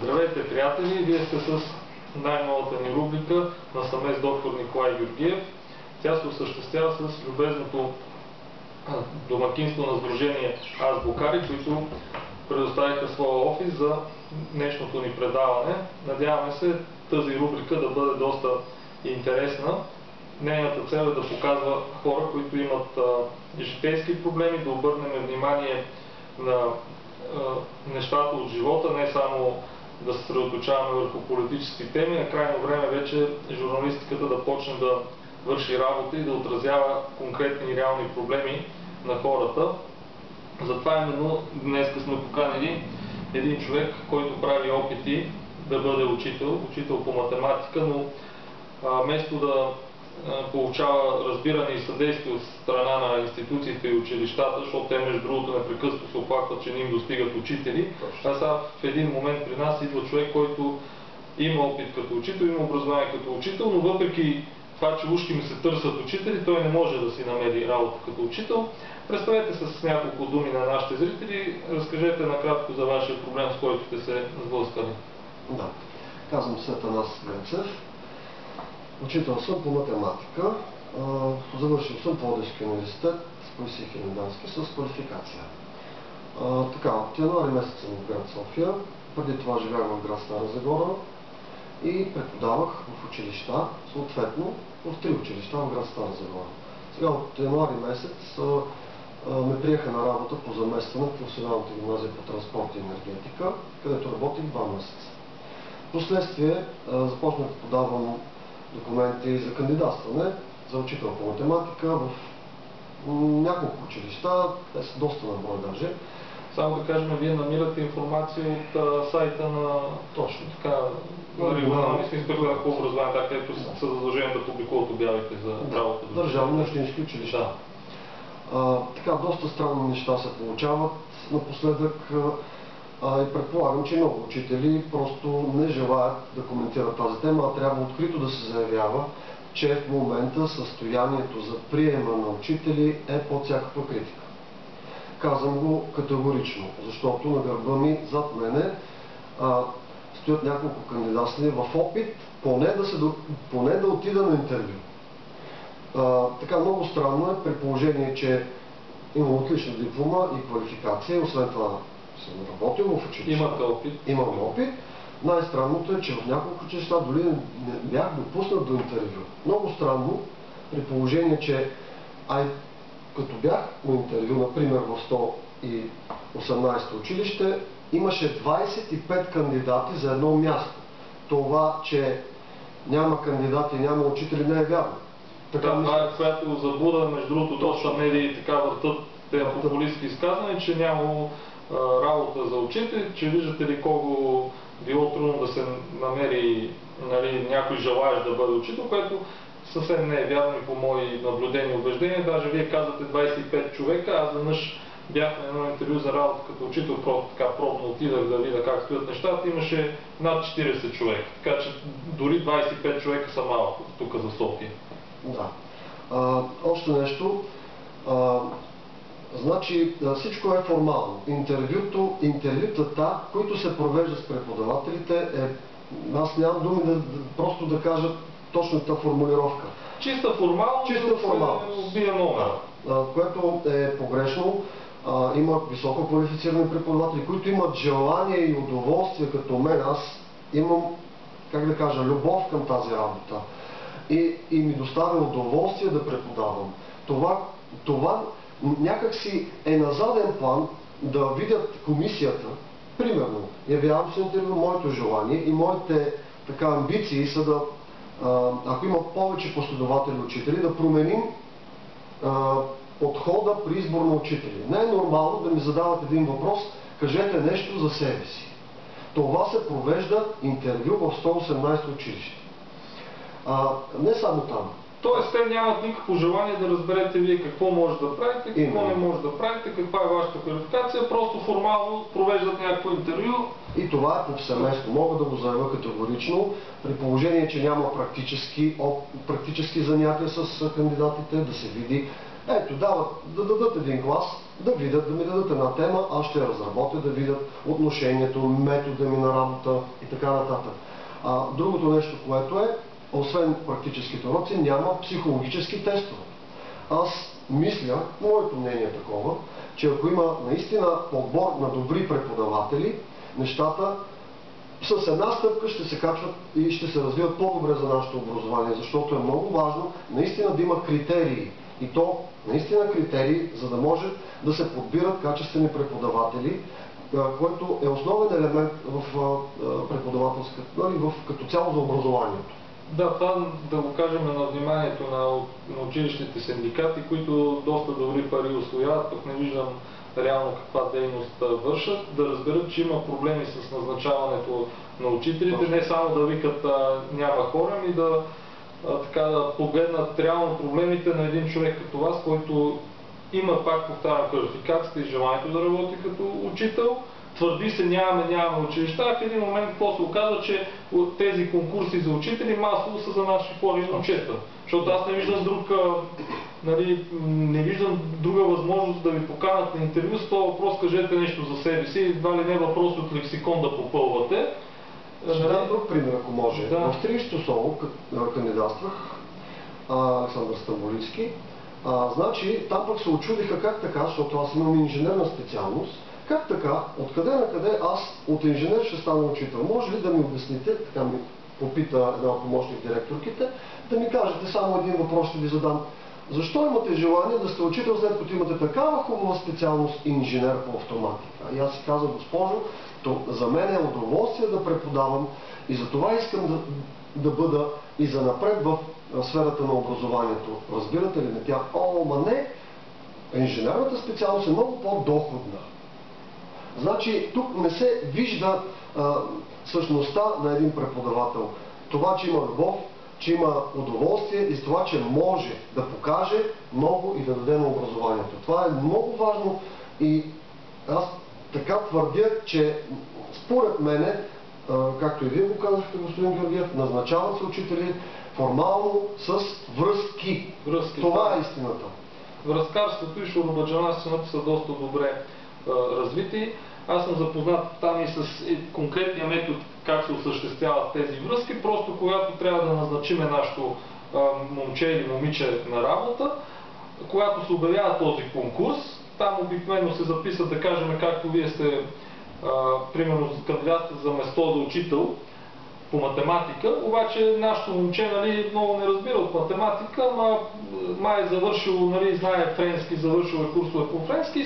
Здравейте, приятели! Вие сте с най-новата ни рубрика Насаме с доктор Николай Георгиев. Тя се осъществява с любезното домакинство на сдружение Азбукари, които предоставиха своя офис за днешното ни предаване. Надяваме се тази рубрика да бъде доста интересна. Нейната цел е да показва хора, които имат житейски проблеми, да обърнем внимание на нещата от живота, не само да се съсредоточаваме върху политически теми, а крайно време вече журналистиката да почне да върши работа и да отразява конкретни и реални проблеми на хората. Затова именно днес сме поканили един човек, който прави опити да бъде учител по математика, но вместо да получава разбиране и съдействие от страна на институциите и училищата, защото те между другото непрекъснато се оплакват, че не им достигат учители. А сега в един момент при нас идва човек, който има опит като учител, има образование като учител, но въпреки това, че ушки ми се търсят учители, той не може да си намери работа като учител. Представете се с няколко думи на нашите зрители, разкажете накратко за вашия проблем, с който сте се сблъскали. Да. Казвам се Атанас Грецев. Учител съм по математика. Завършил съм Пловдивския университет с Паисий Хилендарски с квалификация. От януари месец съм в град София. Преди това живях в град Стара Загора и преподавах в училища, съответно в 3 училища в град Стара Загора. Сега от януари месец ме приеха на работа по заместване в професионалната гимназия по транспорт и енергетика, където работих 2 месеца. Впоследствие започнах да подавам документи за кандидатстване за учител по математика в няколко училища, те са доста на брой даже. Само да кажем, вие намирате информация от сайта на точно така регионални инспектора по образование, където са задължени да публикуват обявите за работа. Държавни общински училища. Доста странни неща се получават напоследък и предполагам, че много учители просто не желаят да коментират тази тема, а трябва открито да се заявява, че в момента състоянието за приема на учители е под всякаква критика. Казвам го категорично, защото на гърба ми, зад мене, стоят няколко кандидатствания в опит поне да отида на интервю. Много странно е, при положение, че имам отлична диплома и квалификация, освен това съм работил в училище. Имате опит? Имам опит. Най-странното е, че в няколко училища дори не бях допуснат до интервю. Много странно, при положение, че като бях на интервю, например в 118 училище, имаше 25 кандидати за едно място. Това, че няма кандидати и няма учители, не е вярно. Това е която заблуда, между другото, точно медии така въртат тези популистки изказвания, че няма работа за учители, че виждате ли колко било трудно да се намери някой желаещ да бъде учител, което съвсем не е вярно и по мои наблюдения и убеждения. Даже вие казвате 25 човека, аз веднъж бях на едно интервю за работа като учител, така пробно отидах да видя как стоят нещата, имаше над 40 човека, така че дори 25 човека са малко тук за София. Да. Още нещо. Значи всичко е формално. Интервютата, които се провеждат с преподавателите, аз нямам думи просто да кажа точната формулировка. Чиста формалност, убия номер. Което е погрешно. Има високо квалифицирани преподаватели, които имат желание и удоволствие като мен. Аз имам, любов към тази работа. И ми доставя удоволствие да преподавам. Това някак си е на заден план да видят комисията. Примерно, явявам се интервю, моето желание и моите амбиции са да, ако има повече последователи учители, да променим подхода при избор на учители. Не е нормално да ми задават един въпрос, кажете нещо за себе си. Това се провежда интервю в 118 училища. Не само там. Тоест, те нямат никакво желание да разберете вие какво може да правите, какво не може да правите, каква е вашата квалификация, просто формално провеждат някакво интервю. И това е повсеместно. Мога да го заявя категорично, при положение, че няма практически занятия с кандидатите, да се види. Да дадат един клас, да видят, да ми дадат една тема, аз ще я разработя, да видят отношението, метода ми на работа и така нататък. Другото нещо, което е, освен практическите уроци, няма психологически тестове. Аз мисля, моето мнение е такова, че ако има наистина подбор на добри преподаватели, нещата с една стъпка ще се качват и ще се развиват по-добре за нашето образование, защото е много важно наистина да има критерии. И то наистина критерии, за да може да се подбират качествени преподаватели, който е основен елемент в преподавателската, като цяло за образованието. Да, това да го кажем на вниманието на училищните синдикати, които доста добри пари усвояват, пък не виждам реално каква дейност вършат, да разберат, че има проблеми с назначаването на учителите, не само да викат няма хора, ами да погледнат реално проблемите на един човек като вас, който има, пак повтарям, квалификацията и желанието да работи като учител. Твърди се нямаме училища, а в един момент какво се оказва, че тези конкурси за учители масово са за наши хора и момчета. Защото аз не виждам друга възможност да ви поканат на интервю с този въпрос, кажете нещо за себе си, едва ли не въпрос от лексикон да попълвате. Ще дам друг пример, ако може. Да. В Трижто СОУ кандидатствах, Александър Стамболийски. Значи, там пък се очудиха как така, защото аз имам инженерна специалност, как така, откъде на къде аз от инженер ще стана учител? Може ли да ми обясните, така ми попита една от помощник директорките, да ми кажете само един въпрос ще ви задам. Защо имате желание да сте учител, след като имате такава хубава специалност инженер по автоматика? И аз си казах, госпожо, то за мен е удоволствие да преподавам и за това искам да бъда и занапред в сферата на образованието. Разбирате ли ме? Тя, ма не, инженерната специалност е много по-доходна. Значи тук не се вижда същността на един преподавател. Това, че има любов, че има удоволствие и с това, че може да покаже много и да даде на образованието. Това е много важно и аз така твърдя, че според мене, както и вие го казахте, господин Георгиев, назначават се учители формално с връзки. Това е истината. Връзкарството и шуробаджанащината са доста добре развити. Аз съм запознат там и с конкретния метод как се осъществяват тези връзки. Просто когато трябва да назначиме нашето момче или момиче на работа, когато се обявява този конкурс, там обикновено се записват, да кажем, както вие сте примерно кандидат за место за учител по математика, обаче нашето момче много не разбира от математика, май е завършил, знае френски, завършил е курсове по френски,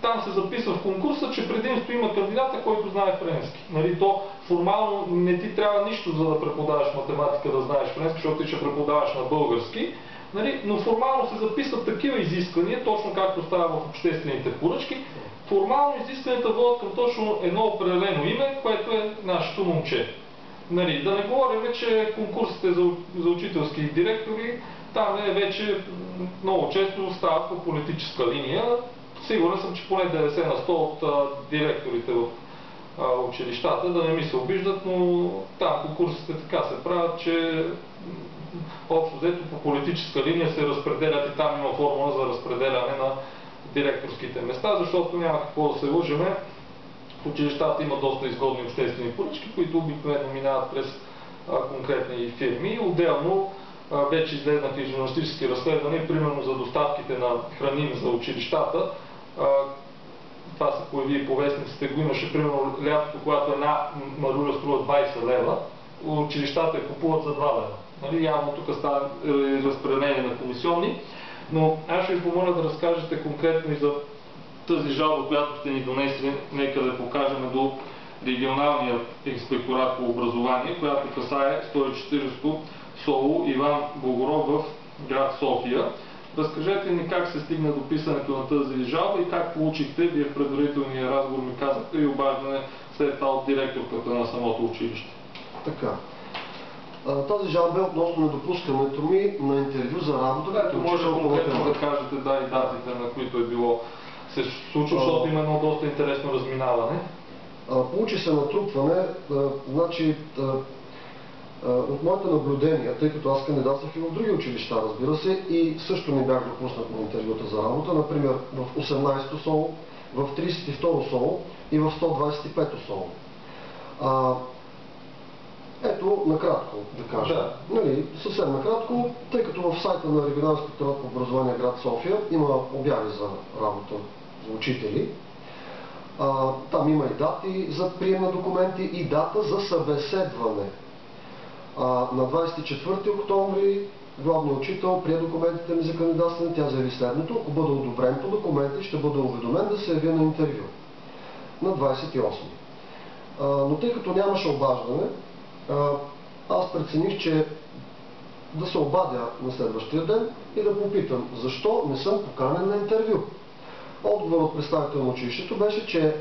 там се записва в конкурса, че предимство има кандидата, който знае френски. То формално не ти трябва нищо, за да преподаваш математика, да знаеш френски, защото ти ще преподаваш на български. Но формално се записват такива изисквания, точно както става в обществените поръчки. Формално изискванията водят към точно едно определено име, което е нашето момче. Да не говорим, че конкурсите за учителски директори, там вече много често стават по политическа линия. Сигурен съм, че поне 90 на 100 от директорите в училищата, да не ми се обиждат, но там конкурсите така се правят, че общо взето по политическа линия се разпределят и там има формула за разпределяне на директорските места, защото няма какво да се лъжеме. В училищата има доста изгодни обществени поръчки, които обикновено минават през конкретни фирми. Отделно вече излезнаха и журналистически разследвания, примерно за доставките на храни за училищата. Това се появи и по вестниците, го имаше примерно лятото, когато една маруля струва 20 лева, училищата я купуват за 2 лева. Явно тук става разпределение на комисионни, но аз ще ви помоля да разкажете конкретно и за тази жалба, която сте ни донесли, нека да покажем до регионалния инспекторат по образование, която касае 140 СОУ Иван Богоров в град София. Разкажете ни как се стигна до писането на тази жалба и как получихте, вие в предварителния разговор ми казахте, и обаждане след това от директорката на самото училище. Така. Тази жалба е относно недопускането ми на интервю за работа. Ето, може конкретно да кажете и датите, на които е било се случва, защото има едно доста интересно разминаване. Получи се натрупване, значи От моите наблюдения, тъй като аз кандидатствах и в други училища, разбира се, и също не бях допуснат на интервюта за работа, например в 18-то СОУ, в 32-то СОУ и в 125-то СОУ. Ето, накратко да кажа. Да. Нали, съвсем накратко, тъй като в сайта на Регионалния инспекторат по образование град София има обяви за работа за учители. Там има и дати за прием на документи и дата за събеседване. На 24 октомври главният учител прие документите ми за кандидатстване. Тя заяви следното: ако бъда одобрен по документи, ще бъда уведомен да се явя на интервю. На 28. Но тъй като нямаше обаждане, аз прецених, че да се обадя на следващия ден и да попитам защо не съм поканен на интервю. Отговор от представител на училището беше, че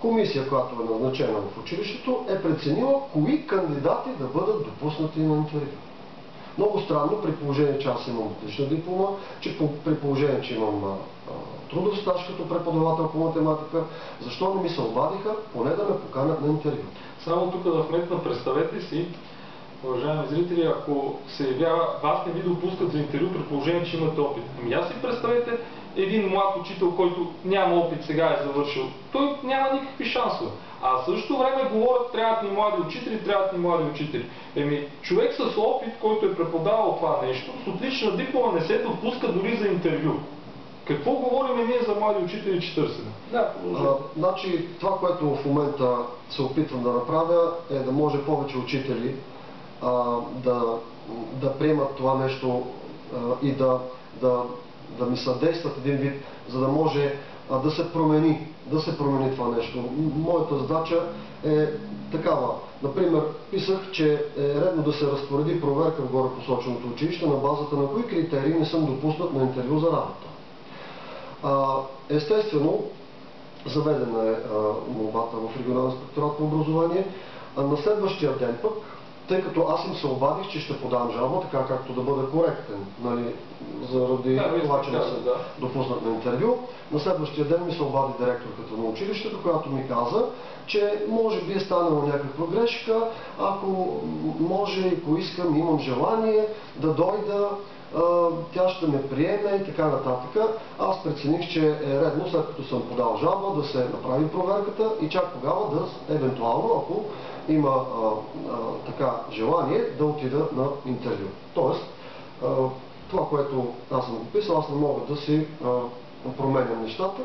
комисия, която е назначена в училището, е преценила кои кандидати да бъдат допуснати на интервю. Много странно, при положение, че аз имам отлична диплома, че при положение, че имам трудов стаж като преподавател по математика, защо не ми се обадиха поне да ме поканят на интервю. Само тук да вметна, представете си, уважаеми зрители, ако се явява, вас не ви допускат за интервю при положение, че имате опит. Ами аз си представете един млад учител, който няма опит, сега е завършил. Той няма никакви шансове. А в същото време говорят, трябват ни млади учители, трябват ни млади учители. Човек с опит, който е преподавал това нещо, с отлична диплома не се допуска дори за интервю. Какво говорим ние за млади учители, че търсим? Да, значи, това, което в момента се опитвам да направя, е да може повече учители да приемат това нещо и да ми съдействат един вид, за да може да се промени това нещо. Моята задача е такава. Например, писах, че е редно да се разпореди проверка в горе посоченото училище, на базата на кои критерии не съм допуснат на интервю за работа. Естествено, заведена е молбата в Регионалния инспекторат по образование. На следващия ден пък, тъй като аз им се обадих, че ще подам жалба, така както да бъда коректен, нали, заради това, че не съм допуснат на интервю. На следващия ден ми се обади директорката на училището, която ми каза, че може би е станала някаква грешка, ако може, ако искам, имам желание да дойда, тя ще ме приеме и така нататък. Аз прецених, че е редно, след като съм подал жалба, да се направи проверката и чак тогава да, евентуално, ако има така желание, да отида на интервю. Тоест, това, което аз съм описал, аз не мога да си променям нещата.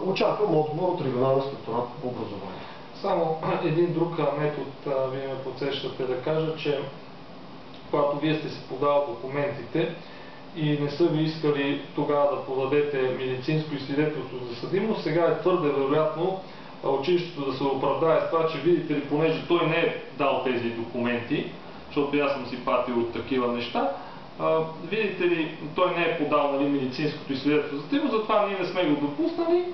Очаквам отговор от Регионалния инспекторат по образование. Само един друг метод, вие ме подсещате да кажа, че когато вие сте си подали документите и не са ви искали тогава да подадете медицинско и свидетелство за съдимост, сега е твърде вероятно училището да се оправдае с това, че видите ли, понеже той не е дал тези документи, защото аз съм си патил от такива неща, видите ли, той не е подал, нали, медицинското и свидетелство за съдимост, затова ние не сме го допуснали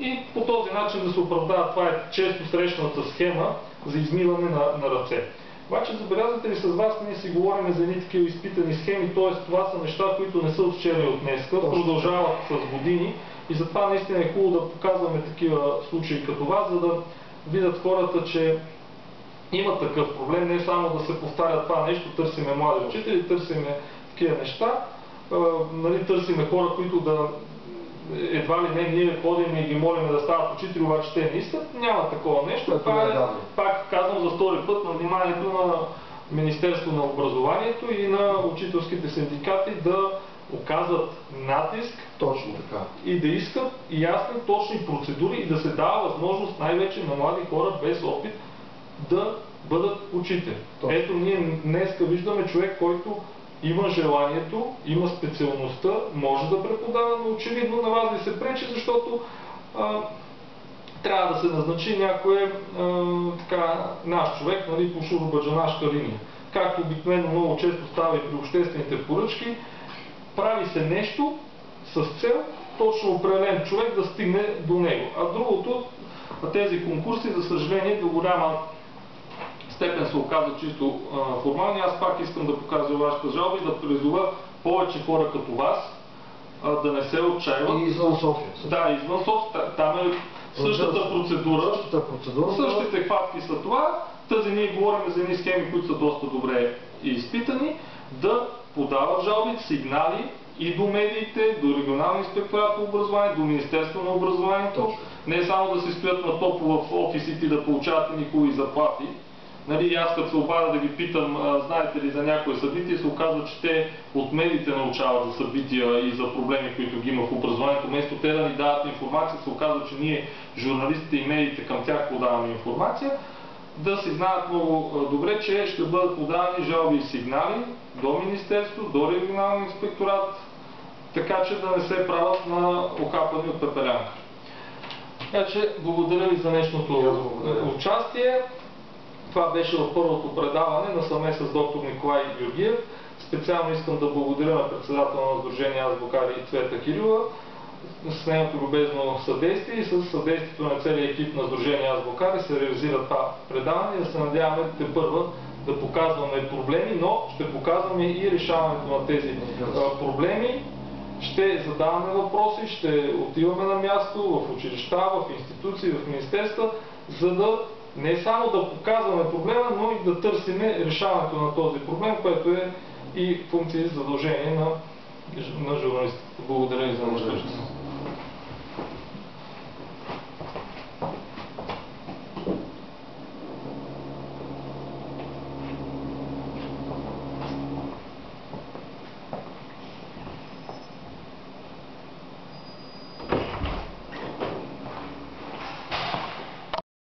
и по този начин да се оправдава. Това е често срещаната схема за измиване на ръце. Обаче, забелязвате ли, с вас ние си говорим за едни такива изпитани схеми, т.е. това са неща, които не са от вчера и от днеска, продължават с години и затова наистина е хубаво да показваме такива случаи като вас, за да видят хората, че има такъв проблем, не само да се повтаря това нещо, търсиме млади учители, търсиме такива неща, нали, търсиме хора, които да едва ли не ние ходим и ги молим да стават учители, обаче те не искат. Няма такова нещо. Това е, пак казвам за втори път, на вниманието на Министерството на образованието и на учителските синдикати да оказват натиск. Точно така. И да искат ясни, точни процедури и да се дава възможност най-вече на млади хора без опит да бъдат учители. Точно. Ето ние днеска виждаме човек, който има желанието, има специалността, може да преподава, но очевидно на вас ви се пречи, защото трябва да се назначи някой наш човек, нали, по шуробаджанашка линия. Както обикновено много често става и при обществените поръчки, прави се нещо с цел точно определен човек да стигне до него. А другото, тези конкурси, за съжаление, до голяма степен се оказа чисто формални. Аз пак искам да покажа вашата жалба и да призова повече хора като вас да не се отчаиват. И извън София. Да, извън София. Там е същата процедура. Същите хватки са това. Тази ние говорим за едни схеми, които са доста добре изпитани, да подават жалби, сигнали и до медиите, до регионалния инспекторат по образование, до Министерство на образованието. Не само да се стоят на топло в офисите и да получават никакви заплати. Нали, аз като се обадя да ги питам, знаете ли за някое събитие, се оказва, че те от медиите научават за събития и за проблеми, които ги има в образованието. Вместо те да ни дават информация, се оказва, че ние, журналистите и медиите, към тях подаваме информация. Да си знаят много добре, че ще бъдат подавани жалби и сигнали до Министерство, до регионалния инспекторат, така че да не се правят на окапани от пепелянка. Така че, благодаря ви за днешното участие. Това беше в първото предаване насаме с доктор Николай Георгиев. Специално искам да благодаря на председател на Сдружение Азбукари Цвета Кирилова с нейното любезно съдействие и с съдействието на целия екип на Сдружение Азбукари се реализира това предаване и да се надяваме тепърва да показваме проблеми, но ще показваме и решаването на тези проблеми. Ще задаваме въпроси, ще отиваме на място, в училища, в институции, в министерства, за да не само да показваме проблема, но и да търсим решаването на този проблем, което е и функция и задължение на журналистите. Благодаря ви за вниманието.